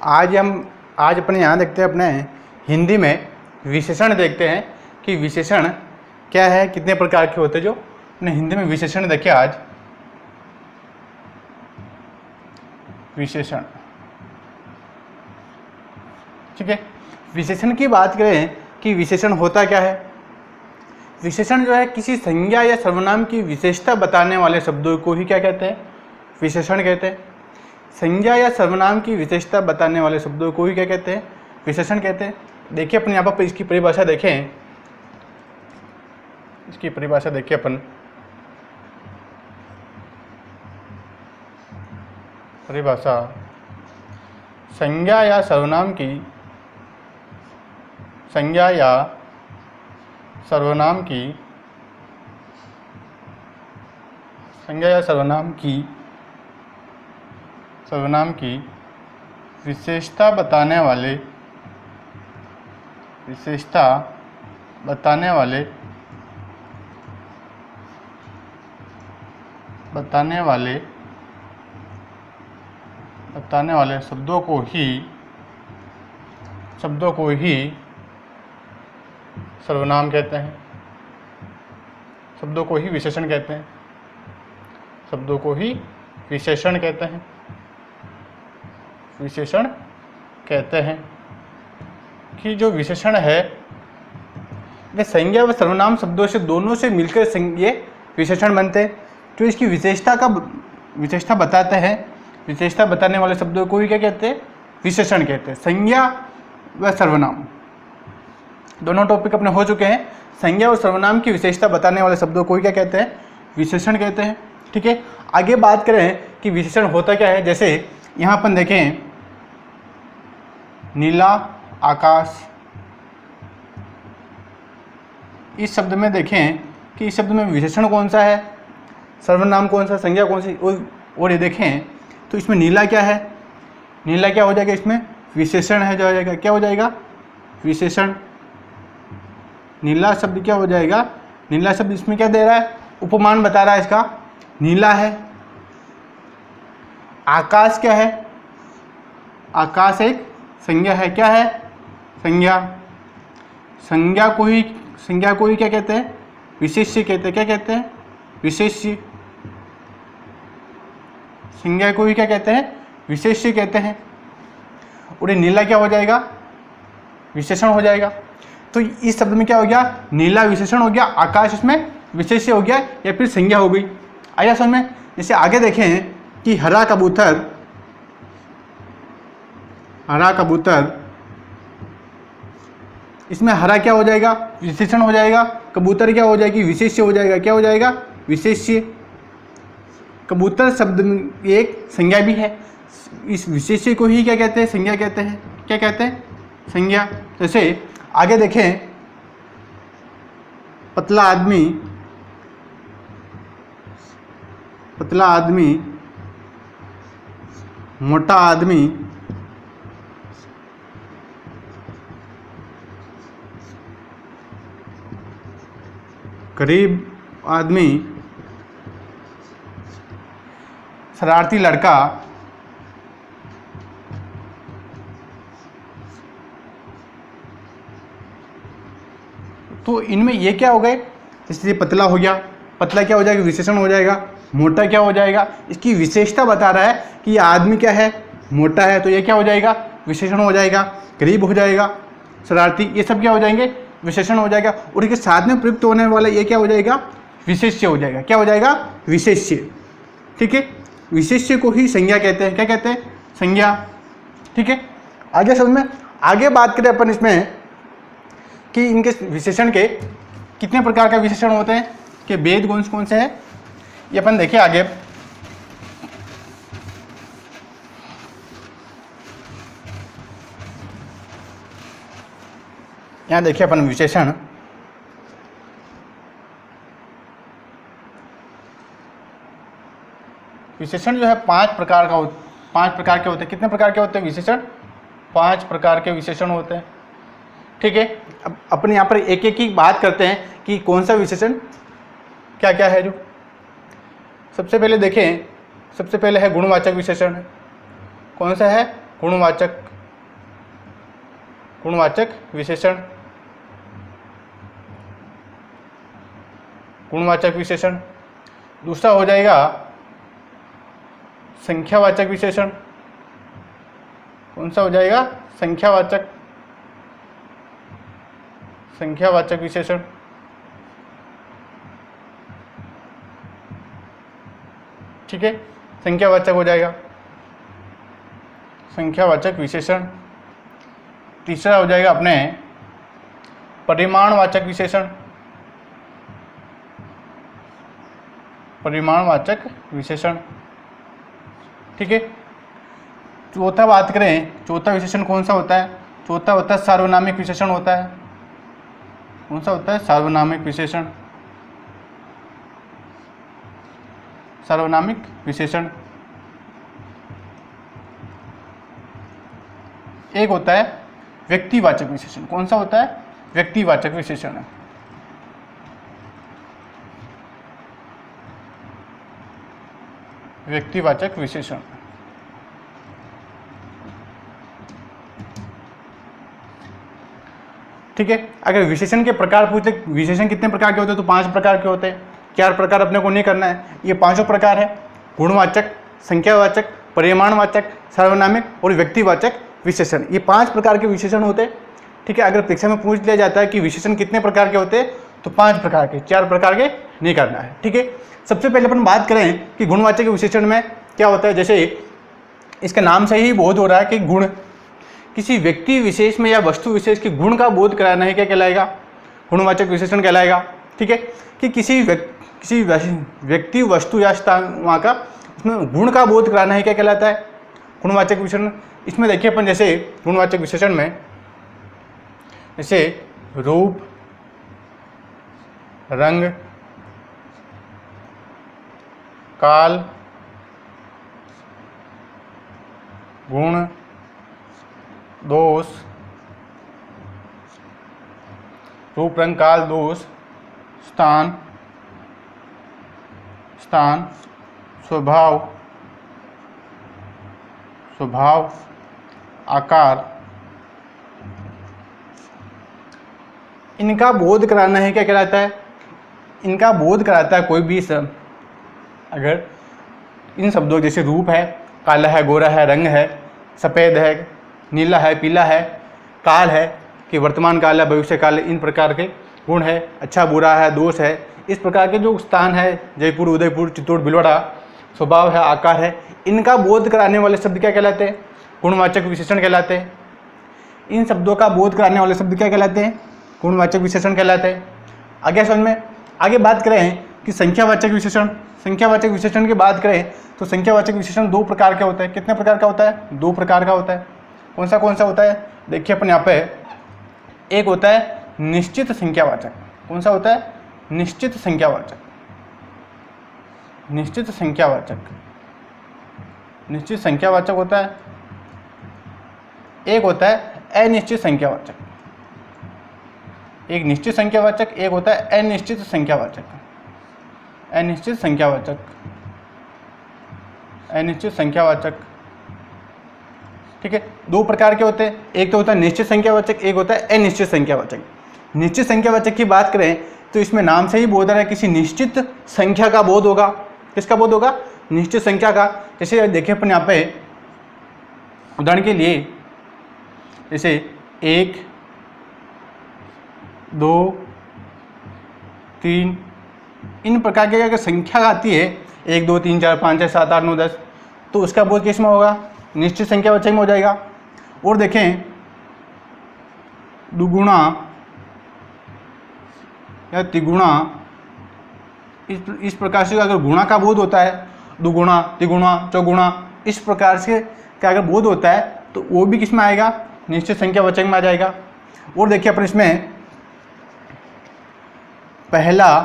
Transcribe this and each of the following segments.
आज अपने यहाँ देखते हैं, अपने हिंदी में विशेषण देखते हैं कि विशेषण क्या है, कितने प्रकार के होते हैं। जो अपने हिंदी में विशेषण देखे आज, विशेषण, ठीक है। विशेषण की बात करें कि विशेषण होता क्या है। विशेषण जो है किसी संज्ञा या सर्वनाम की विशेषता बताने वाले शब्दों को ही क्या कहते हैं, विशेषण कहते हैं। संज्ञा या सर्वनाम की विशेषता बताने वाले शब्दों को ही क्या कहते हैं, विशेषण कहते हैं। देखिए अपन यहाँ पर इसकी परिभाषा देखें, इसकी परिभाषा देखिए अपन, परिभाषा संज्ञा या सर्वनाम की, संज्ञा या सर्वनाम की, संज्ञा या सर्वनाम की विशेषता बताने वाले, विशेषता बताने वाले शब्दों को ही सर्वनाम कहते हैं, शब्दों को ही विशेषण कहते हैं, शब्दों को ही विशेषण कहते हैं, विशेषण कहते हैं। कि जो विशेषण है ये संज्ञा व सर्वनाम शब्दों से दोनों से मिलकर ये विशेषण बनते हैं। जो इसकी विशेषता बताते हैं, विशेषता बताने वाले शब्दों को ही क्या कहते हैं, विशेषण कहते हैं। संज्ञा व सर्वनाम दोनों टॉपिक अपने हो चुके हैं। संज्ञा और सर्वनाम की विशेषता बताने वाले शब्दों को ही क्या कहते हैं, विशेषण कहते हैं, ठीक है। आगे बात करें कि विशेषण होता क्या है। जैसे यहाँ अपन देखें, नीला आकाश, इस शब्द में देखें कि इस शब्द में विशेषण कौन सा है, सर्वनाम कौन सा, संज्ञा कौन सी। और ये देखें तो इसमें नीला क्या है, नीला क्या हो जाएगा, इसमें विशेषण है, जो हो जाएगा क्या हो जाएगा, विशेषण। नीला शब्द क्या हो जाएगा, नीला शब्द इसमें क्या दे रहा है, उपमान बता रहा है, इसका नीला है। आकाश क्या है, आकाश एक संज्ञा है, क्या है, संज्ञा। संज्ञा को ही क्या कहते हैं, विशेष्य कहते हैं, क्या कहते हैं, विशेष्य। संज्ञा को ही क्या कहते हैं, विशेष्य कहते हैं। और ये नीला क्या हो जाएगा, विशेषण हो जाएगा। तो इस शब्द में क्या हो गया, नीला विशेषण हो गया, आकाश इसमें विशेष्य हो गया, या फिर संज्ञा हो गई। आया समझ में। जैसे आगे देखें कि हरा कबूतर, हरा कबूतर, इसमें हरा क्या हो जाएगा, विशेषण हो जाएगा। कबूतर क्या हो जाएगी, विशेष्य हो जाएगा, क्या हो जाएगा, विशेष्य। कबूतर शब्द में एक संज्ञा भी है, इस विशेष्य को ही क्या कहते हैं, संज्ञा कहते हैं, क्या कहते हैं, संज्ञा। जैसे आगे देखें, पतला आदमी, पतला आदमी, मोटा आदमी, गरीब आदमी, शरारती लड़का, तो इनमें ये क्या हो गए, इसलिए पतला हो गया, पतला क्या हो जाएगा, विशेषण हो जाएगा। मोटा क्या हो जाएगा, इसकी विशेषता बता रहा है कि ये आदमी क्या है, मोटा है, तो ये क्या हो जाएगा, विशेषण हो जाएगा। गरीब हो जाएगा, शरारती, ये सब क्या हो जाएंगे, विशेषण हो जाएगा। और इसके साथ में प्रयुक्त होने वाला ये क्या हो जाएगा, विशेष्य हो जाएगा, क्या हो जाएगा, विशेष्य, ठीक है। विशेष्य को ही संज्ञा कहते हैं, क्या कहते हैं, संज्ञा, ठीक है। आगे समझ में। आगे बात करें अपन इसमें कि इनके विशेषण के कितने प्रकार का विशेषण होते हैं, कि भेद कौन से हैं, ये अपन देखिए आगे। यहाँ देखिए अपन विशेषण, विशेषण जो है पांच प्रकार के होते हैं। कितने प्रकार के होते हैं विशेषण, 5 प्रकार के विशेषण होते हैं, ठीक है। अब अपन यहाँ पर एक एक की बात करते हैं कि कौन सा विशेषण क्या क्या है। जो सबसे पहले देखें, सबसे पहले है गुणवाचक विशेषण। कौन सा है, गुणवाचक। गुणवाचक विशेषण, गुणवाचक विशेषण। दूसरा हो जाएगा संख्यावाचक विशेषण। कौन सा हो जाएगा? संख्यावाचक, संख्यावाचक विशेषण। ठीक है, संख्यावाचक हो जाएगा, संख्यावाचक विशेषण। तीसरा हो जाएगा अपने परिमाणवाचक विशेषण, परिमाणवाचक विशेषण। ठीक है, चौथा बात करें, चौथा विशेषण कौन सा होता है? चौथा होता है सार्वनामिक विशेषण होता है। कौन सा होता है? सार्वनामिक विशेषण, सार्वनामिक विशेषण। एक होता है व्यक्तिवाचक विशेषण। कौन सा होता है? व्यक्तिवाचक विशेषण है। व्यक्तिवाचक विशेषण। ठीक है, अगर विशेषण के प्रकार पूछे, विशेषण कितने प्रकार के होते हैं, तो 5 प्रकार के होते हैं। 4 प्रकार अपने को नहीं करना है, ये 5 प्रकार है, गुणवाचक, संख्यावाचक, परिमाणवाचक, सार्वनामिक और व्यक्तिवाचक विशेषण। ये 5 प्रकार के विशेषण होते हैं। ठीक है, अगर परीक्षा में पूछ लिया जाता है कि विशेषण कितने प्रकार के होते हैं, तो 5 प्रकार के, 4 प्रकार के नहीं करना है। ठीक है, सबसे पहले अपन बात करें कि गुणवाचक विशेषण में क्या होता है। जैसे इसके नाम से ही बोध हो रहा है कि गुण, किसी व्यक्ति विशेष में या वस्तु विशेष के गुण का बोध कराना है, क्या कहलाएगा? गुणवाचक विशेषण कहलाएगा। ठीक है, कि किसी व्यक्ति, वस्तु या स्थान वहाँ का उसमें गुण का बोध कराना है, क्या कहलाता है? गुणवाचक विशेषण। इसमें देखिए अपन, जैसे गुणवाचक विशेषण में जैसे रूप, रंग, काल, गुण, दोष, रूप, रंग, काल, दोष, स्थान, स्वभाव, आकार, इनका बोध कराना है, क्या कहलाता है? इनका बोध कराता है कोई भी शब्द। अगर इन शब्दों जैसे रूप है, काला है, गोरा है, रंग है, सफ़ेद है, नीला है, पीला है, काल है कि वर्तमान काल है, भविष्य काल है, इन प्रकार के गुण है, अच्छा बुरा है, दोष है, इस प्रकार के जो स्थान है, जयपुर, उदयपुर, चित्तौड़, भीलवाड़ा, स्वभाव है, आकार है, इनका बोध कराने वाले शब्द क्या कहलाते हैं? गुणवाचक विशेषण कहलाते हैं। इन शब्दों का बोध कराने वाले शब्द क्या कहलाते हैं? गुणवाचक विशेषण कहलाते हैं। आगे समझ में, आगे बात करें कि संख्यावाचक विशेषण। संख्यावाचक विशेषण की बात करें तो संख्यावाचक विशेषण 2 प्रकार का होता है। कितने प्रकार का होता है? 2 प्रकार का होता है। कौन सा होता है? देखिए अपन यहाँ पे, एक होता है निश्चित संख्यावाचक। कौन सा होता है? निश्चित संख्यावाचक, निश्चित संख्यावाचक, निश्चित संख्यावाचक होता है। एक होता है अनिश्चित संख्यावाचक। एक निश्चित संख्यावाचक, एक होता है अनिश्चित संख्यावाचक। अनिश्चित संख्यावाचक, अनिश्चित संख्यावाचक। ठीक है, 2 प्रकार के होते हैं। एक तो होता है निश्चित संख्यावाचक, एक होता है अनिश्चित संख्यावाचक। निश्चित संख्यावाचक की बात करें तो इसमें नाम से ही बोध है किसी निश्चित संख्या का बोध होगा। किसका बोध होगा? निश्चित संख्या का। जैसे देखिए अपन यहाँ पे उदाहरण के लिए, जैसे 1, 2, 3, इन प्रकार की अगर संख्या आती है, 1, 2, 3, 4, 5, 6, 7, 8, 9, 10, तो उसका बोध किस में होगा? निश्चित संख्यावाचक में हो जाएगा। और देखें दुगुणा या तिगुणा, इस प्रकार से अगर गुणा का बोध होता है, दुगुणा, तिगुणा, चौगुणा, इस प्रकार से का अगर बोध होता है तो वो भी किस में आएगा? निश्चित संख्यावाचक में आ जाएगा। और देखिए अपन इसमें पहला,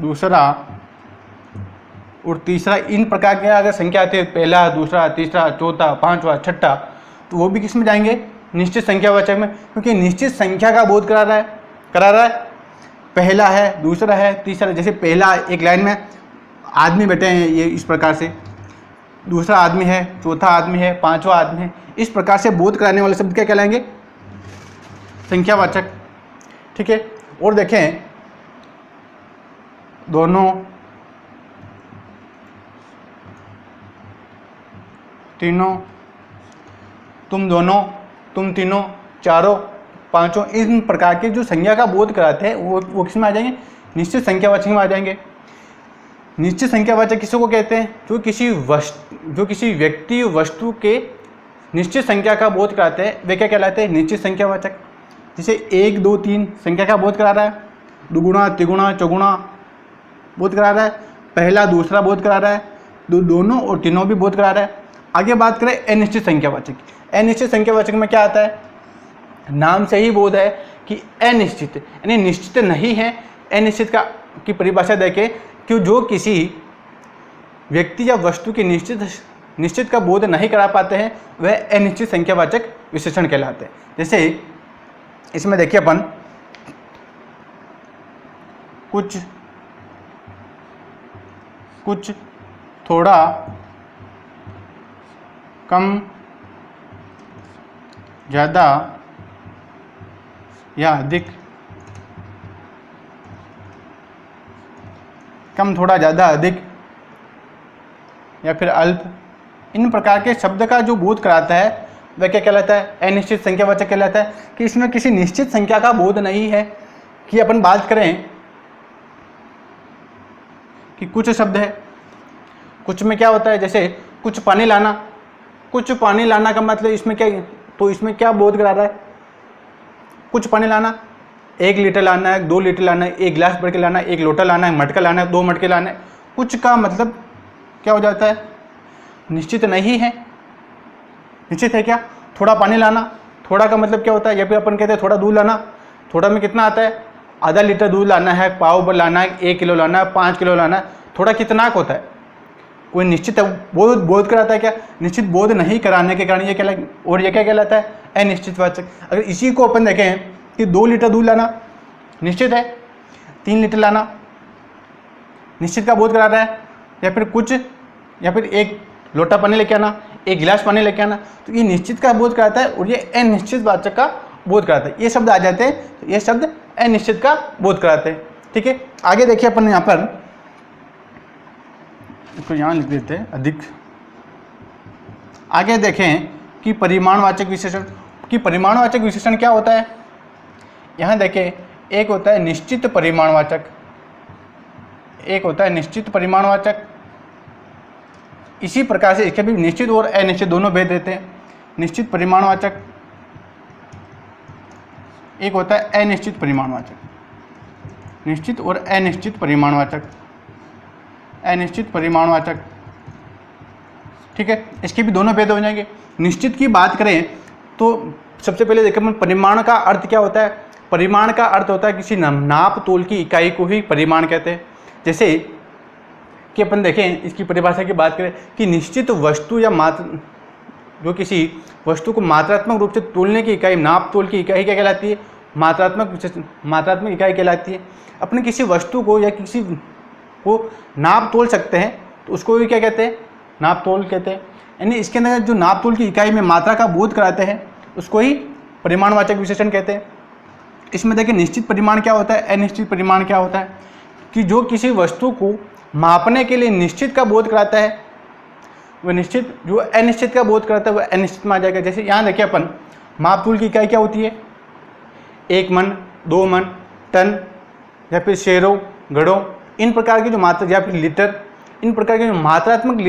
दूसरा और तीसरा, इन प्रकार के अगर संख्या आती है, पहला, दूसरा, तीसरा, चौथा, पांचवा, छठा, तो वो भी किस में जाएंगे? निश्चित संख्यावाचक में, क्योंकि निश्चित संख्या का बोध करा रहा है। पहला है, दूसरा है, तीसरा। जैसे पहला, एक लाइन में आदमी बैठे हैं ये इस प्रकार से, दूसरा आदमी है, चौथा आदमी है, पांचवा आदमी है, इस प्रकार से बोध कराने वाले शब्द क्या कहलाएंगे? संख्यावाचक। ठीक है, और देखें दोनों, तीनों, तुम दोनों, तुम तीनों, चारों, पांचों, इन प्रकार के जो संज्ञा का बोध कराते हैं वो किस में आ जाएंगे? निश्चित संख्यावाचक में आ जाएंगे। निश्चित संख्यावाचक किसको कहते हैं? जो किसी व्यक्ति वस्तु के निश्चित संख्या का बोध कराते हैं वे क्या कहलाते हैं? निश्चित संख्यावाचक। जैसे 1, 2, 3 संख्या का बोध करा रहा है, दुगुना, तिगुना, चौगुना बोध करा रहा है, पहला दूसरा बोध करा रहा है, दोनों और तीनों भी बोध करा रहा है। आगे बात करें अनिश्चित संख्यावाचक। अनिश्चित संख्यावाचक में क्या आता है? नाम से ही बोध है कि अनिश्चित यानी निश्चित नहीं है। अनिश्चित की परिभाषा देखें कि जो किसी व्यक्ति या वस्तु की निश्चित का बोध नहीं करा पाते हैं वह अनिश्चित संख्यावाचक विशेषण कहलाते हैं। जैसे इसमें देखिए अपन कुछ, थोड़ा, कम, ज़्यादा या अधिक, कम, थोड़ा, ज़्यादा, अधिक या फिर अल्प, इन प्रकार के शब्द का जो बोध कराता है वह क्या कहलाता है? अनिश्चित संख्यावाचक कहलाता है। कि इसमें किसी निश्चित संख्या का बोध नहीं है। कि अपन बात करें कि कुछ शब्द है, कुछ में क्या होता है? जैसे कुछ पानी लाना, कुछ पानी लाना का मतलब इसमें क्या, तो इसमें क्या बोध करा रहा है? कुछ पानी लाना, 1 लीटर लाना है, 2 लीटर लाना है, 1 गिलास भर के लाना है, 1 लोटा लाना है, मटका लाना है, 2 मटके लाना है। कुछ का मतलब क्या हो जाता है? निश्चित नहीं है। निश्चित है क्या? थोड़ा पानी लाना, थोड़ा का मतलब क्या होता है? या फिर अपन कहते हैं थोड़ा दूध लाना। थोड़ा में कितना आता है? आधा लीटर दूध लाना है, पाव भर लाना है, 1 किलो लाना है, 5 किलो लाना है। थोड़ा कितना होता है? कोई निश्चित बोध कराता है क्या? निश्चित बोध नहीं कराने के कारण ये क्या कहलाता है? अनिश्चितवाचक। अगर इसी को अपन देखें कि 2 लीटर दूध लाना निश्चित है, 3 लीटर लाना निश्चित का बोध करा रहा है, या फिर कुछ, या फिर 1 लोटा पानी लेके आना, 1 गिलास पानी लेके आना, तो ये निश्चित का बोध कराता है और ये अनिश्चितवाचक का बोध कराता है। ये शब्द आ जाते हैं तो ये शब्द अनिश्चित का बोध कराते हैं। ठीक है, आगे देखिए अपन यहाँ पर इसको यहाँ लिख देते हैं अधिक। आगे देखें कि परिमाणवाचक विशेषण। कि परिमाणवाचक विशेषण क्या होता है? यहाँ देखें, एक होता है निश्चित परिमाणवाचक, एक होता है निश्चित परिमाणवाचक। इसी प्रकार से इसके भी निश्चित और अनिश्चित दोनों भेद रहते हैं। निश्चित परिमाणवाचक, एक होता है अनिश्चित परिमाणवाचक। निश्चित और अनिश्चित परिमाणवाचक, अनिश्चित परिमाणवाचक। ठीक है, इसके भी दोनों भेद हो जाएंगे। निश्चित की बात करें तो सबसे पहले देखें परिमाण का अर्थ क्या होता है? परिमाण का अर्थ होता है किसी नाप तोल की इकाई को ही परिमाण कहते हैं। जैसे कि अपन देखें इसकी परिभाषा की बात करें कि निश्चित वस्तु या मात्रा, जो किसी वस्तु को मात्रात्मक रूप से तोलने की इकाई, नाप तोल की इकाई क्या कहलाती है? मात्रात्मक इकाई कहलाती है। अपने किसी वस्तु को या किसी को नाप तोल सकते हैं तो उसको भी क्या कहते हैं? नाप तोल कहते हैं। यानी इसके अंदर जो नाप तोल की इकाई में मात्रा का बोध कराते हैं उसको ही परिमाणवाचक विशेषण कहते हैं। इसमें देखिए निश्चित परिमाण क्या होता है, अनिश्चित परिमाण क्या होता है? कि जो किसी वस्तु को मापने के लिए निश्चित का बोध कराता है वह निश्चित, जो अनिश्चित का बोध कराता है वह अनिश्चित में आ जाएगा। जैसे यहाँ देखिए अपन माप तोल की इकाई क्या होती है? 1 मन, 2 मन, टन या फिर शेरों, घड़ों, इन प्रकार की जो मात्रा, या फिर लीटर, इन प्रकार के जो मात्रात्मक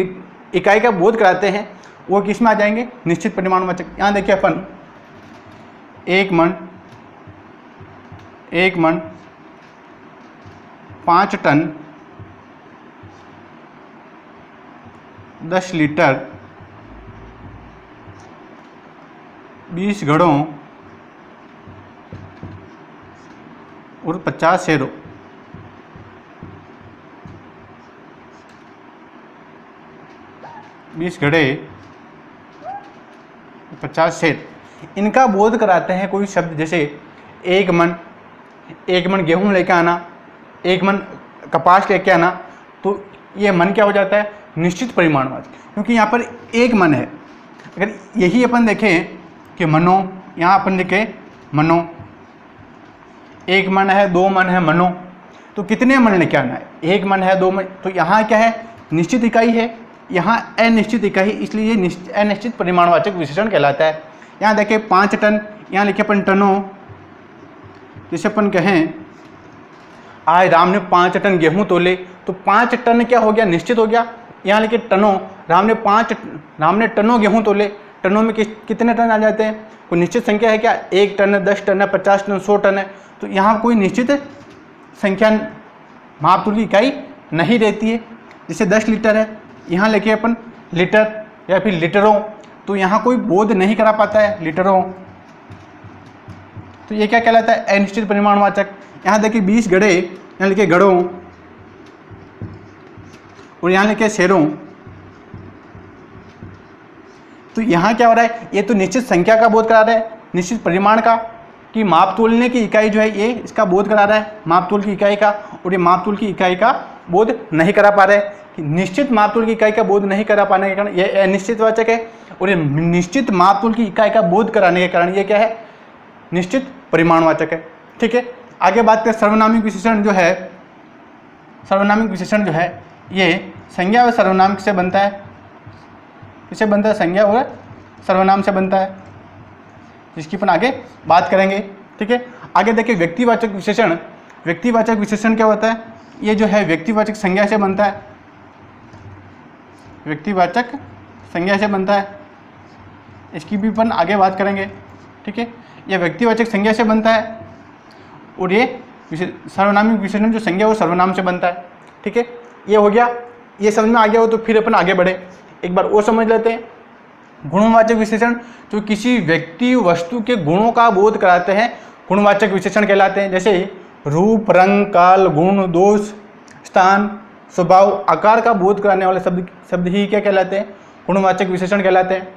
इकाई का बोध कराते हैं वो किस में आ जाएंगे? निश्चित परिमाणवाचक। यहाँ देखिए अपन 1 मन, 5 टन, 10 लीटर, 20 घड़ों और 50 शेरों। 20 घड़े, 50 शेर, इनका बोध कराते हैं कोई शब्द। जैसे 1 मन गेहूं लेके आना, 1 मन कपास लेके आना, तो ये मन क्या हो जाता है? निश्चित परिमाणवाचक, क्योंकि यहाँ पर 1 मन है। अगर यही अपन देखें कि मनो, यहाँ अपन लिखे मनो, एक मन है, दो मन है, मनो, तो कितने मन लेके आना है? एक मन है, दो मन, तो यहाँ क्या है? निश्चित इकाई है, यहाँ अनिश्चित इकाई, इसलिए ये अनिश्चित परिमाणवाचक विशेषण कहलाता है। यहाँ देखिए 5 टन, यहाँ लिखे अपन टनों, जैसे अपन कहें आज राम ने 5 टन गेहूं तोले, तो 5 टन क्या हो गया? निश्चित हो गया। यहाँ लिखे टनों, राम ने टनों गेहूं तोले, टनों में कितने टन आ जाते हैं? कोई निश्चित संख्या है क्या? 1 टन है, 10 टन है, 50 टन, 100 टन है, तो यहाँ कोई निश्चित संख्या मापतोल की इकाई नहीं रहती है। जैसे 10 लीटर है, यहाँ लिखे अपन लीटर या फिर लीटरों, तो यहाँ कोई बोध नहीं करा पाता है लीटरों, तो ये क्या कहलाता है? अनिश्चित परिमाणवाचक। यहाँ देखिए 20 गड़े, यहाँ लिखे गड़ों, और यहाँ लिखे शेरों, तो यहाँ क्या हो रहा है? ये तो निश्चित संख्या का बोध करा रहा है, निश्चित परिमाण का, कि माप तोलने की इकाई जो है ये इसका बोध करा रहा है, माप तोल की इकाई का, और ये माप तोल की इकाई का बोध नहीं करा पा रहे हैं। कि निश्चित माप तोल की इकाई का बोध नहीं करा पाने के कारण ये अनिश्चित वाचक है, और ये निश्चित माप तोल की इकाई का बोध कराने के कारण ये क्या है? निश्चित परिमाणवाचक है। ठीक है, आगे बात करें सर्वनामिक विशेषण जो है, सर्वनामिक विशेषण जो है ये संज्ञा और सर्वनाम से बनता है। किससे बनता है? संज्ञा और सर्वनाम से बनता है, जिसकी अपन आगे बात करेंगे। ठीक है, आगे देखिए व्यक्तिवाचक विशेषण। व्यक्तिवाचक विशेषण क्या होता है? ये जो है व्यक्तिवाचक संज्ञा से बनता है, व्यक्तिवाचक संज्ञा से बनता है, इसकी भी अपन आगे बात करेंगे। ठीक है, यह व्यक्तिवाचक संज्ञा से बनता है, और ये सर्वनामिक विशेषण जो संज्ञा वो सर्वनाम से बनता है। ठीक है, ये हो गया, ये समझ में आ गया हो तो फिर अपन आगे बढ़े, एक बार वो समझ लेते हैं। गुणवाचक विशेषण जो किसी व्यक्ति वस्तु के गुणों का बोध कराते हैं गुणवाचक विशेषण कहलाते हैं। जैसे रूप, रंग, काल, गुण, दोष, स्थान, स्वभाव, आकार का बोध कराने वाले शब्द ही क्या कहलाते हैं? गुणवाचक विशेषण कहलाते हैं।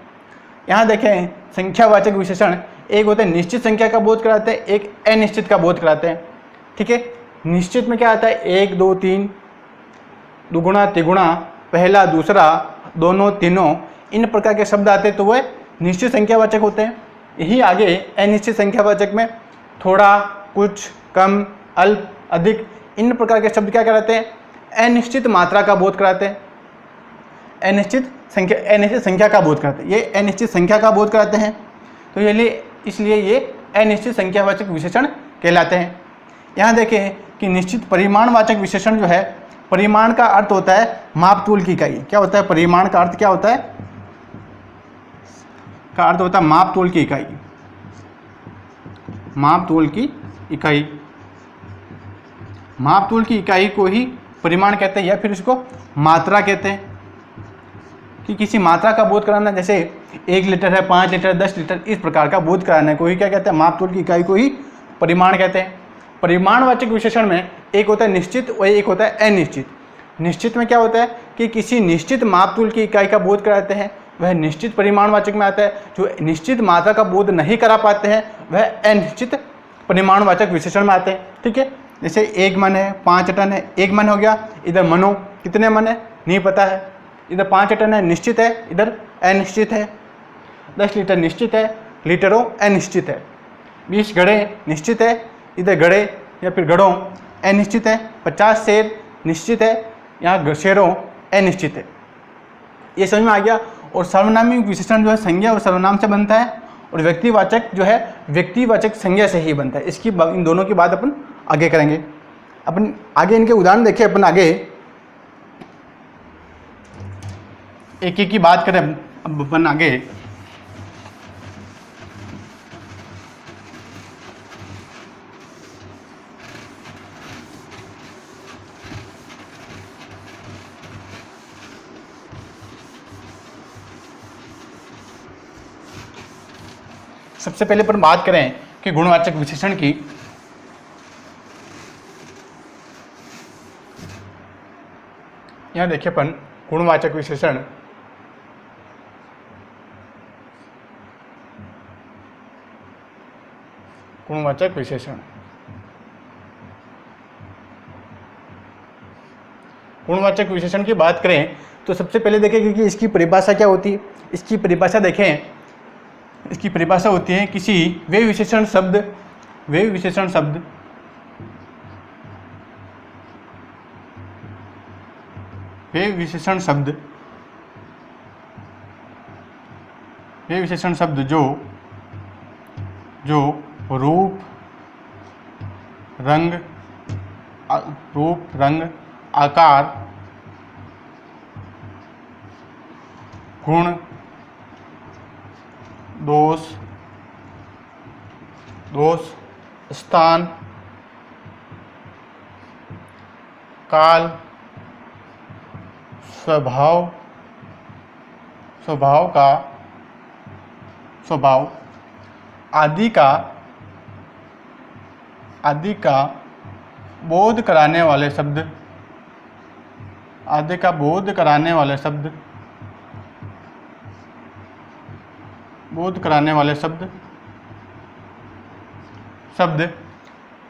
यहाँ देखें संख्यावाचक विशेषण, एक होते हैं निश्चित संख्या का बोध कराते हैं, एक अनिश्चित का बोध कराते हैं। ठीक है, निश्चित में क्या आता है? 1, 2, 3, दुगुना, तिगुना, पहला, दूसरा, दोनों, तीनों, इन प्रकार के शब्द आते हैं तो वह निश्चित संख्यावाचक होते हैं। यही आगे अनिश्चित संख्यावाचक में थोड़ा, कुछ, कम, अल्प, अधिक, इन प्रकार के शब्द क्या कराते हैं? अनिश्चित मात्रा का बोध कराते हैं, अनिश्चित संख्या का बोध कराते हैं। ये अनिश्चित संख्या का बोध कराते हैं, तो ये इसलिए ये अनिश्चित संख्यावाचक विशेषण कहलाते हैं। यहाँ देखें कि निश्चित परिमाणवाचक विशेषण जो है, परिमाण का अर्थ होता है मापतोल की इकाई। क्या होता है? परिमाण का अर्थ क्या होता है? का अर्थ होता है मापतोल की इकाई, मापतोल की इकाई। मापतोल की इकाई को ही परिमाण कहते हैं, या फिर इसको मात्रा कहते हैं, कि किसी मात्रा का बोध कराना, जैसे 1 लीटर है, 5 लीटर, 10 लीटर, इस प्रकार का बोध कराना है, कोई क्या कहते हैं? मापतोल की इकाई को ही परिमाण कहते हैं। परिमाणवाचक विशेषण में एक होता है निश्चित और एक होता है अनिश्चित। निश्चित में क्या होता है कि किसी निश्चित मापतोल की इकाई का बोध कराते हैं, वह निश्चित परिमाणवाचक में आता है। जो निश्चित मात्रा का बोध नहीं करा पाते हैं वह अनिश्चित परिमाणवाचक विशेषण में आते हैं। ठीक है, जैसे 1 मन है, 5 टन है, 1 मन हो गया, इधर मनो, कितने मन है नहीं पता है, इधर 5 टन है निश्चित है, इधर अनिश्चित है, 10 लीटर निश्चित है, लीटरों अनिश्चित है, 20 घड़े निश्चित है, इधर घड़े या फिर घड़ों अनिश्चित है, 50 शेर निश्चित है, यहाँ शेरों अनिश्चित है। ये समझ में आ गया। और सर्वनामिक विशेषण जो है संज्ञा और सर्वनाम से बनता है, और व्यक्तिवाचक जो है व्यक्तिवाचक संज्ञा से ही बनता है। इसकी इन दोनों की बात अपन आगे करेंगे। अपन आगे इनके उदाहरण देखें, अपन आगे एक एक की बात करें। अब अपन आगे सबसे पहले अपन बात करें कि गुणवाचक विशेषण की। यहाँ देखिए अपन गुणवाचक विशेषण, गुणवाचक विशेषण गुणवाचक विशेषण की बात करें तो सबसे पहले देखें कि इसकी परिभाषा क्या होती है। इसकी परिभाषा देखें, इसकी परिभाषा होती है किसी वे विशेषण शब्द वे विशेषण शब्द जो रूप रंग आकार गुण दोष स्थान काल स्वभाव आदि का बोध कराने वाले शब्द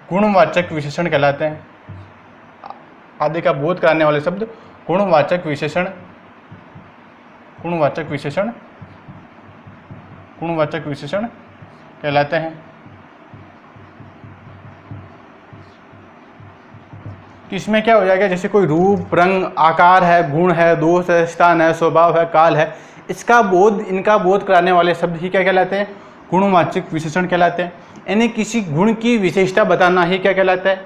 गुणवाचक विशेषण कहलाते हैं। आदि का बोध कराने वाले शब्द गुणवाचक विशेषण कहलाते हैं। कि इसमें क्या हो जाएगा, जैसे कोई रूप रंग आकार है, गुण है, दोष है, स्थान है, स्वभाव है, काल है, इनका बोध कराने वाले शब्द ही क्या कहलाते हैं, गुणवाचक विशेषण कहलाते हैं। यानी किसी गुण की विशेषता बताना ही क्या कहलाता है,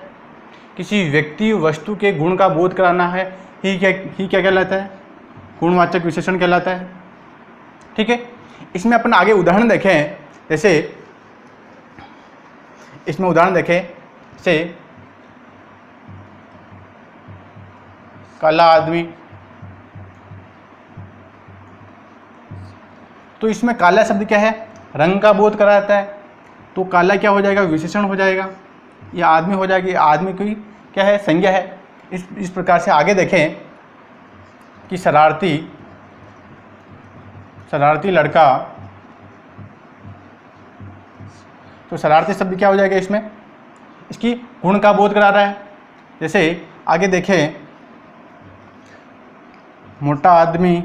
किसी व्यक्ति वस्तु के गुण का बोध कराना है ही क्या कहलाता है, गुणवाचक विशेषण कहलाता है। ठीक है, इसमें अपन आगे उदाहरण देखें। जैसे इसमें उदाहरण देखें, जैसे काला आदमी, तो इसमें काला शब्द क्या है, रंग का बोध कराता है, तो काला क्या हो जाएगा, विशेषण हो जाएगा, या आदमी हो जाएगी, आदमी की क्या है, संज्ञा है। इस प्रकार से आगे देखें कि शरारती लड़का, तो शरारती शब्द क्या हो जाएगा, इसमें इसकी गुण का बोध करा रहा है। जैसे आगे देखें, मोटा आदमी,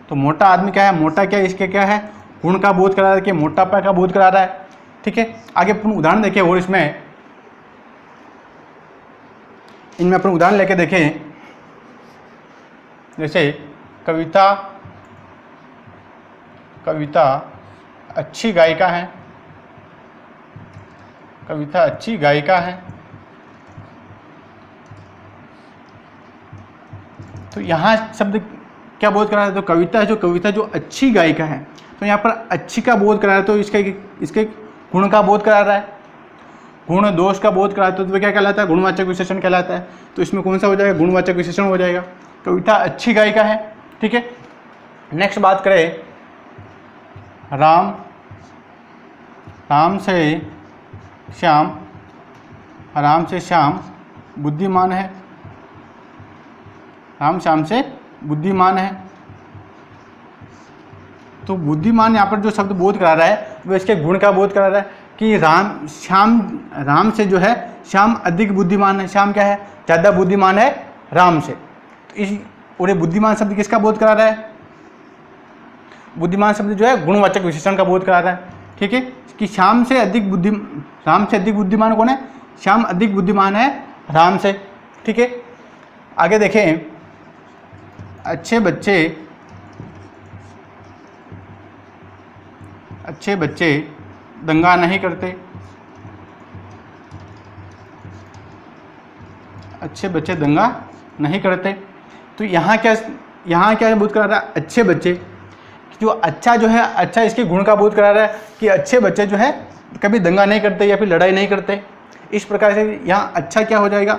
तो मोटा आदमी क्या है, मोटा क्या इसके क्या है, गुण का बोध करा रहा है, कि मोटापा का बोध करा रहा है। ठीक है, आगे अपन उदाहरण देखें, और इनमें अपन उदाहरण लेके देखें। जैसे कविता अच्छी गायिका है, तो यहाँ शब्द क्या बोध करा रहा है, तो कविता जो अच्छी गायिका है, तो यहाँ पर अच्छी का बोध करा रहा है, तो इसके गुण का बोध करा रहा है, गुण दोष का बोध कराता है, तो क्या कहलाता है, गुणवाचक विशेषण कहलाता है। तो इसमें कौन सा हो जाएगा, गुणवाचक विशेषण हो जाएगा, कविता अच्छी गायिका है। ठीक है, नेक्स्ट बात करें, राम से श्याम बुद्धिमान है, श्याम से बुद्धिमान है। तो बुद्धिमान यहाँ पर जो शब्द बोध करा रहा है वो इसके गुण का बोध करा रहा है कि राम से जो है श्याम अधिक बुद्धिमान है, श्याम क्या है, ज़्यादा बुद्धिमान है राम से। तो और ये बुद्धिमान शब्द किसका बोध करा रहा है, बुद्धिमान शब्द जो है गुणवाचक विशेषण का बोध करा रहा है। ठीक है, कि राम से अधिक बुद्धिमान कौन है, श्याम अधिक बुद्धिमान है राम से। ठीक है, आगे देखें, अच्छे बच्चे दंगा नहीं करते, अच्छे बच्चे दंगा नहीं करते। तो यहाँ क्या बोध करा रहा है, अच्छे बच्चे, जो अच्छा जो है, अच्छा इसके गुण का बोध करा रहा है कि अच्छे बच्चे जो है कभी दंगा नहीं करते या फिर लड़ाई नहीं करते। इस प्रकार से यहाँ अच्छा क्या हो जाएगा,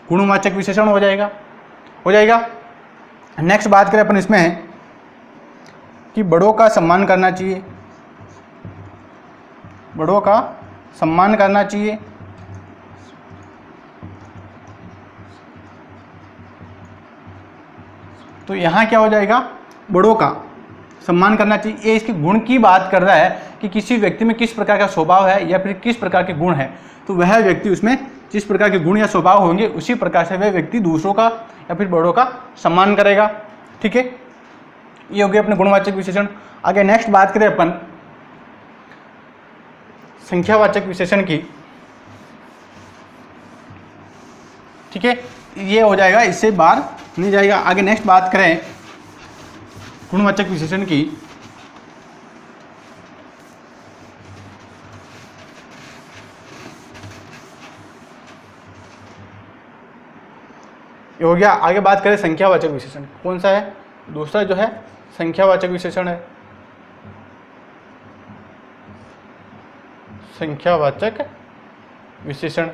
गुणवाचक विशेषण हो जाएगा। नेक्स्ट बात करें अपन इसमें कि बड़ों का सम्मान करना चाहिए, तो यहाँ क्या हो जाएगा, बड़ों का सम्मान करना चाहिए। ये इसके गुण की बात कर रहा है कि किसी व्यक्ति में किस प्रकार का स्वभाव है या फिर किस प्रकार के गुण हैं, तो वह व्यक्ति उसमें जिस प्रकार के गुण या स्वभाव होंगे उसी प्रकार से वह व्यक्ति दूसरों का या फिर बड़ों का सम्मान करेगा। ठीक है, ये हो गया अपने गुणवाचक विशेषण। आगे नेक्स्ट बात करें अपन संख्यावाचक विशेषण की। ठीक है, ये हो जाएगा, इससे बाहर नहीं जाएगा। आगे नेक्स्ट बात करें गुणवाचक विशेषण की। ये हो गया। आगे बात करें संख्यावाचक विशेषण, कौन सा है, दूसरा जो है संख्यावाचक विशेषण है। संख्यावाचक विशेषण,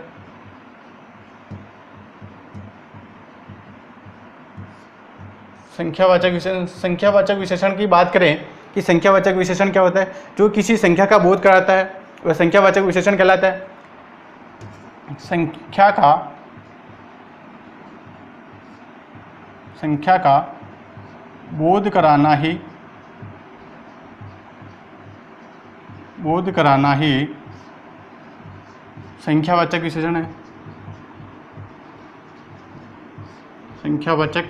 संख्यावाचक विशेषण की बात करें कि संख्यावाचक विशेषण क्या होता है, जो किसी संख्या का बोध कराता है वह संख्यावाचक विशेषण कहलाता है। संख्या का बोध कराना ही संख्यावाचक विशेषण है। संख्यावाचक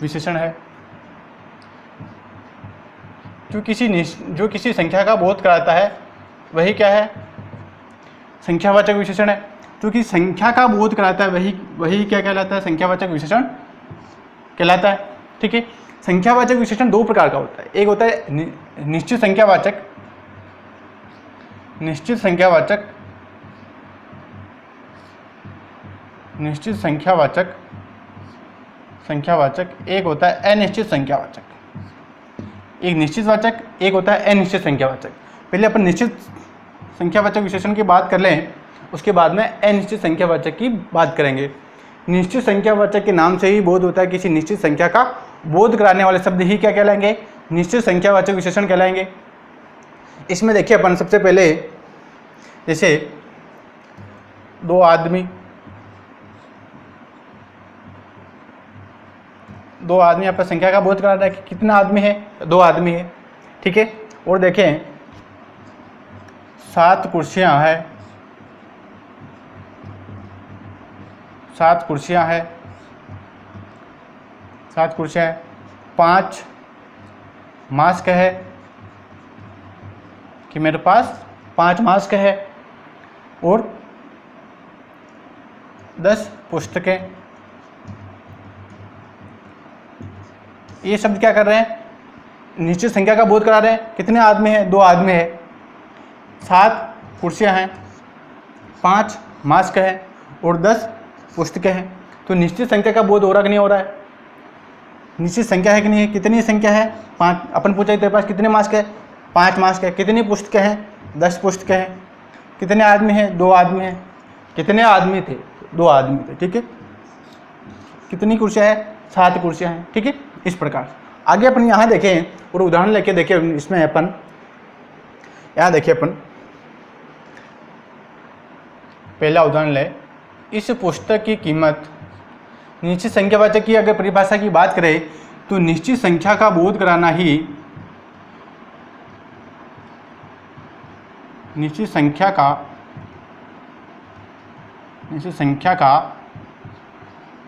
विशेषण है जो किसी संख्या का बोध कराता है वही क्या है, संख्यावाचक विशेषण है। जो कि संख्या का बोध कराता है वही क्या कहलाता है, संख्यावाचक विशेषण कहलाता है। ठीक है, संख्यावाचक विशेषण दो प्रकार का होता है। एक होता है निश्चित संख्यावाचक, एक होता है अनिश्चित संख्यावाचक। एक निश्चित वाचक, एक होता है अनिश्चित संख्यावाचक। पहले अपन निश्चित संख्यावाचक विशेषण की बात कर लें, उसके बाद में अनिश्चित संख्यावाचक की बात करेंगे। निश्चित संख्यावाचक के नाम से ही बोध होता है, किसी निश्चित संख्या का बोध कराने वाले शब्द ही क्या कहलाएंगे, निश्चित संख्यावाचक विशेषण कहलाएंगे। इसमें देखिए अपन सबसे पहले जैसे दो आदमी आपस संख्या का बोध करा रहा है कि कितना आदमी है, दो आदमी है। ठीक है, और देखें 7 कुर्सियां हैं, 7 कुर्सियां हैं, 5 मास्क है कि मेरे पास 5 मास्क है, और 10 पुस्तकें। ये शब्द क्या कर रहे हैं, निश्चित संख्या का बोध करा रहे हैं। कितने आदमी हैं, 2 आदमी है, 7 कुर्सियां हैं, 5 मास्क है और 10 पुस्तकें हैं। तो निश्चित संख्या का बोध हो रहा कि नहीं हो रहा है, निश्चित संख्या है कि नहीं है। कितनी संख्या है, 5। अपन पूछा तेरे पास कितने मास्क है, 5 मास्क है। कितनी पुस्तकें हैं, 10 पुस्तकें हैं। कितने आदमी हैं, 2 आदमी हैं। कितने आदमी थे, 2 आदमी थे। ठीक है, कितनी कुर्सियां हैं, 7 कुर्सियां हैं। ठीक है, इस प्रकार। आगे अपन यहाँ देखें और उदाहरण लेके देखें, इसमें अपन यहाँ देखिए, अपन पहला उदाहरण ले, इस पुस्तक की कीमत, निश्चित संख्यावाचक की अगर परिभाषा की बात करें तो निश्चित संख्या का बोध कराना ही निश्चित संख्या का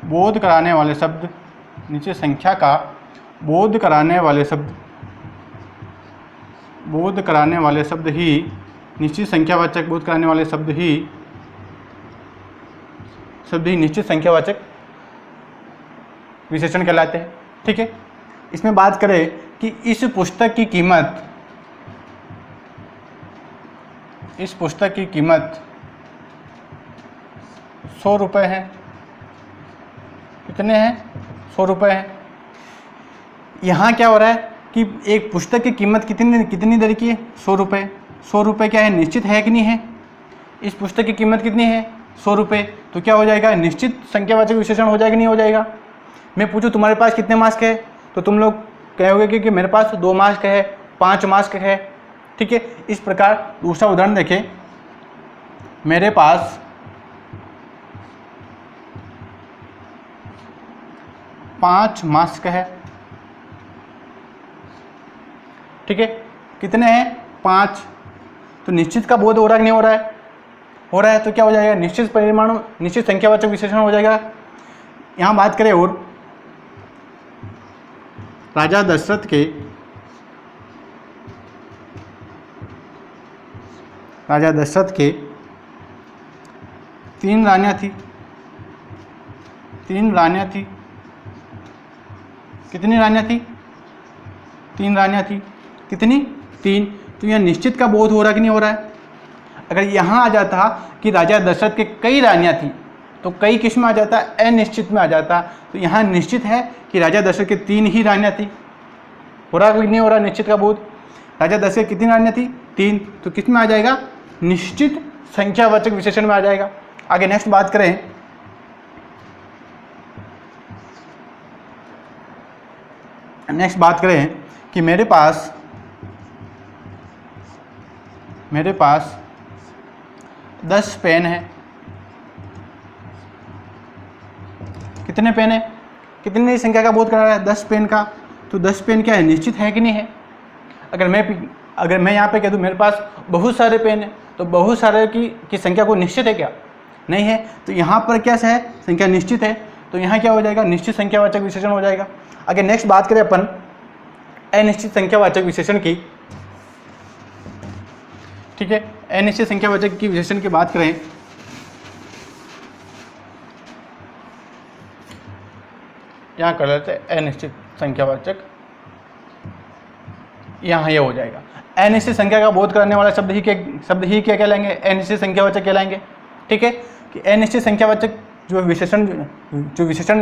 बोध कराने वाले शब्द, निश्चित संख्या का बोध कराने वाले शब्द ही निश्चित संख्यावाचक, बोध कराने वाले शब्द ही निश्चित संख्यावाचक विशेषण कहलाते हैं। ठीक है, इसमें बात करें कि इस पुस्तक की कीमत 100 रुपये है। कितने हैं, 100 रुपये हैं। यहाँ क्या हो रहा है कि एक पुस्तक की कीमत कितनी दर की है, 100 रुपये। 100 रुपये क्या है, निश्चित है कि नहीं है। इस पुस्तक की कीमत कितनी है, 100 रुपये। तो क्या हो जाएगा, निश्चित संख्यावाचक विशेषण हो जाएगा, नहीं हो जाएगा। मैं पूछूं तुम्हारे पास कितने मास्क है, तो तुम लोग कहोगे कि मेरे पास 2 मास्क है, 5 मास्क है। ठीक है, इस प्रकार। दूसरा उदाहरण देखें, मेरे पास 5 मास्क है। ठीक है, कितने हैं 5, तो निश्चित का बोध हो रहा है कि नहीं हो रहा है, हो रहा है। तो क्या हो जाएगा, निश्चित परिमाणु निश्चित संख्यावाचक विशेषण हो जाएगा। यहाँ बात करें और राजा दशरथ के 3 रानियाँ थी, 3 रानियाँ थी। कितनी रानियाँ थी, 3 रानियाँ थी। कितनी, 3। तो यहाँ निश्चित का बोध हो रहा कि नहीं हो रहा है। अगर यहाँ आ जाता कि राजा दशरथ के कई रानियाँ थी तो कई किस में आ जाता, अनिश्चित में आ जाता। तो यहाँ निश्चित है कि राजा दशरथ के 3 ही रानियाँ थी। हो रहा कि नहीं हो रहा निश्चित का बोध। राजा दशरथ कितनी रानियाँ थी, 3। तो किस में आ जाएगा, निश्चित संख्यावाचक विशेषण में आ जाएगा। आगे नेक्स्ट बात करें, कि मेरे पास 10 पेन है। कितने पेन है, कितनी संख्या का बोध करा रहा है, 10 पेन का। तो 10 पेन क्या है, निश्चित है कि नहीं है। अगर मैं यहाँ पे कह दूँ मेरे पास बहुत सारे पेन है, तो बहुत सारे की संख्या को निश्चित है क्या, नहीं है। तो यहाँ पर क्या है, संख्या निश्चित है। तो यहाँ क्या हो जाएगा, निश्चित संख्यावाचक विशेषण हो जाएगा। आगे नेक्स्ट बात करें अपन अनिश्चित संख्यावाचक विशेषण की। ठीक है, अनिश्चित संख्यावाचक की विशेषण की बात करें, यहाँ कर लेते हैं अनिश्चित संख्यावाचक, यहाँ ये हो जाएगा। अनिश्चित संख्या का बोध कराने वाला शब्द ही क्या कहलाएंगे, अनिश्चित संख्यावाचक कहलाएंगे। ठीक है, कि अनिश्चित संख्यावाचक जो विशेषण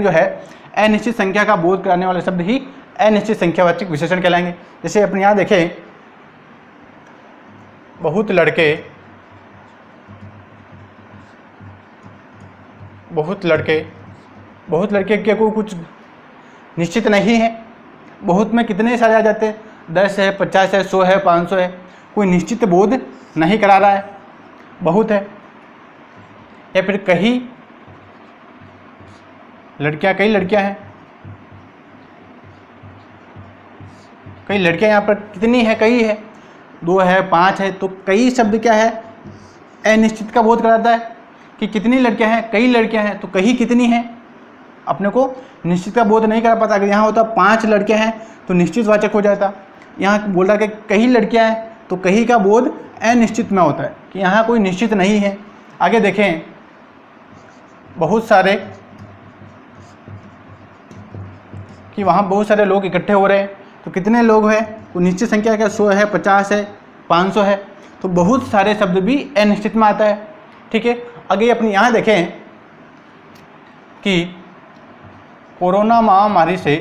जो है, अनिश्चित संख्या का बोध कराने वाले शब्द ही अनिश्चित संख्यावाचक विशेषण कहलाएंगे। जैसे अपने यहाँ देखें, बहुत लड़के के को कुछ निश्चित नहीं है। बहुत में कितने सारे आ जाते हैं, 10 है, 50 है, 100 है, 500 है, कोई निश्चित बोध नहीं करा रहा है, बहुत है। या फिर कई लड़कियां हैं, कई लड़कियां यहाँ पर कितनी है, कई है, 2 है, 5 है। तो कई शब्द क्या है, अनिश्चित का बोध कराता है कि कितनी लड़कियां हैं, कई लड़कियां हैं। तो कई कितनी है, अपने को निश्चित का बोध नहीं करा पाता। अगर यहाँ होता 5 लड़कियां हैं तो निश्चित वाचक हो जाता। यहाँ बोल रहा कि कई लड़कियां हैं, तो कई का बोध अनिश्चित में होता है कि यहाँ कोई निश्चित नहीं है। आगे देखें, बहुत सारे कि वहाँ बहुत सारे लोग इकट्ठे हो रहे हैं, तो कितने लोग हैं, तो निश्चित संख्या क्या, 100 है, 50 है, 500 है। तो बहुत सारे शब्द भी अनिश्चित में आता है। ठीक है, आगे अपने यहाँ देखें कि कोरोना महामारी से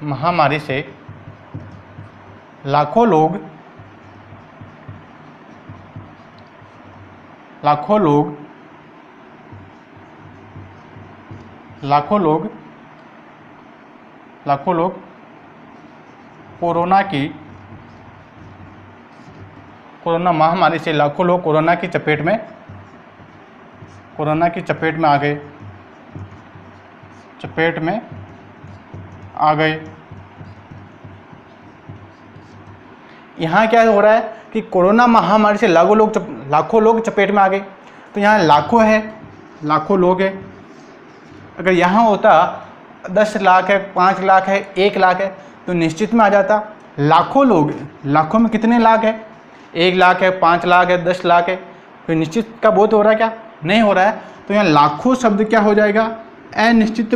महामारी से लाखों लोग कोरोना महामारी से लाखों लोग कोरोना की चपेट में आ गए। यहाँ क्या हो रहा है कि कोरोना महामारी से लाखों लोग चपेट में आ गए। तो यहाँ लाखों है, लाखों लोग है। अगर यहाँ होता 10 लाख है, 5 लाख है, 1 लाख है, तो निश्चित में आ जाता। लाखों लोग, लाखों में कितने लाख है, 1 लाख है, 5 लाख है, 10 लाख है, तो निश्चित का बोध हो रहा है क्या, नहीं हो रहा है। तो यहाँ लाखों शब्द क्या हो जाएगा, अनिश्चित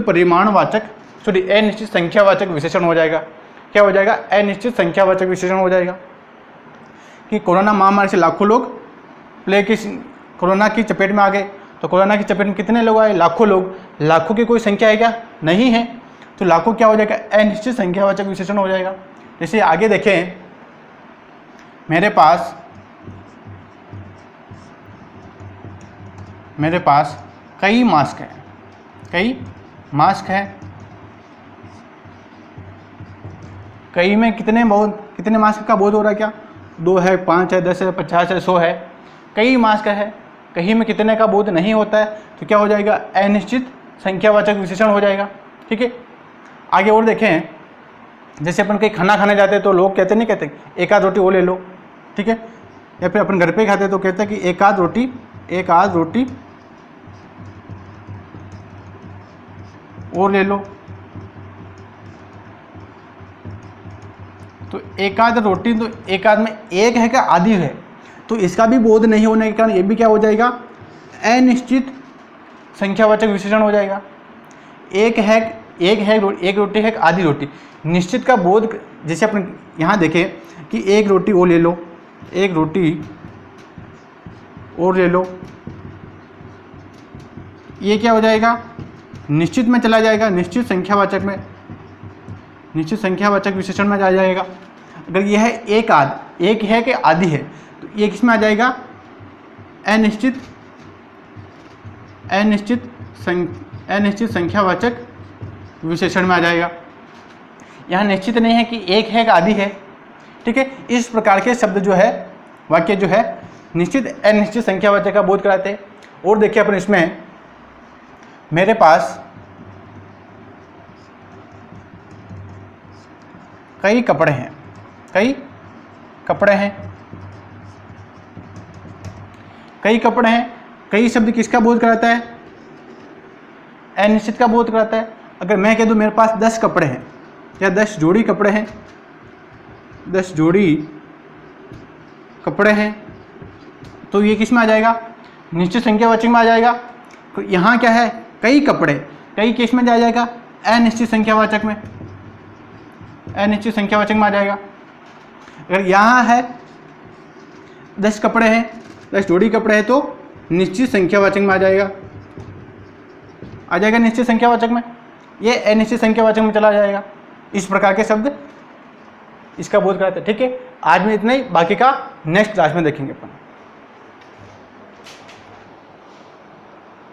अनिश्चित संख्यावाचक विशेषण हो जाएगा। क्या हो जाएगा, अनिश्चित संख्यावाचक विशेषण हो जाएगा। कि कोरोना महामारी से लाखों लोग कोरोना की चपेट में आ गए। तो कोरोना की चपेट में कितने लोग आए, लाखों लोग। लाखों की कोई संख्या है क्या, नहीं है। तो लाखों क्या हो जाएगा, अनिश्चित संख्यावाचक विशेषण हो जाएगा। जैसे आगे देखें, मेरे पास कई मास्क हैं, कई में कितने, बहुत कितने मास का बोध हो रहा है, क्या 2 है, 5 है, 10 है, 50 है, 100 है, कई मास का है। कहीं में कितने का बोध नहीं होता है तो क्या हो जाएगा, अनिश्चित संख्यावाचक विशेषण हो जाएगा। ठीक है, आगे और देखें, जैसे अपन कहीं खाना खाने जाते हैं तो लोग कहते नहीं कहते एक आध रोटी वो ले लो, ठीक है, या फिर अपन घर पे खाते हैं तो कहते हैं कि एक आध रोटी और ले लो। तो एक आध रोटी, तो एक आध में एक है क्या आधी है, तो इसका भी बोध नहीं होने के कारण ये भी क्या हो जाएगा, अनिश्चित संख्यावाचक विशेषण हो जाएगा। एक रोटी है, आधी रोटी, निश्चित का बोध, जैसे अपन यहाँ देखें कि एक रोटी और ले लो, एक रोटी और ले लो, ये क्या हो जाएगा, निश्चित में चला जाएगा, निश्चित संख्यावाचक विशेषण में आ जाएगा। अगर यह है एक है कि आधी है तो ये किस में आ जाएगा, अनिश्चित संख्यावाचक विशेषण में आ जाएगा। यहाँ निश्चित नहीं है कि एक है कि आधी है। ठीक है, इस प्रकार के शब्द जो है, वाक्य जो है, निश्चित अनिश्चित संख्यावाचक का बोध कराते हैं। और देखिए अपन इसमें, मेरे पास कई कपड़े हैं, कई शब्द किसका बोध कराता है, अनिश्चित का बोध कराता है। अगर मैं कह दूं मेरे पास 10 कपड़े हैं या 10 जोड़ी कपड़े हैं, 10 जोड़ी कपड़े हैं, तो ये किस में आ जाएगा, निश्चित संख्यावाचक में आ जाएगा। तो यहाँ क्या है, कई कपड़े, कई किस में आ जाएगा, अनिश्चित संख्यावाचक में आ जाएगा। अगर यहाँ है 10 कपड़े हैं, 10 जोड़ी कपड़े हैं, तो निश्चित संख्यावाचक में आ जाएगा निश्चित संख्यावाचक में, ये अनिश्चित संख्यावाचक में चला जाएगा। इस प्रकार के शब्द इसका बोध कराते हैं। ठीक है, आज में इतना ही, बाकी का नेक्स्ट क्लास में देखेंगे अपन।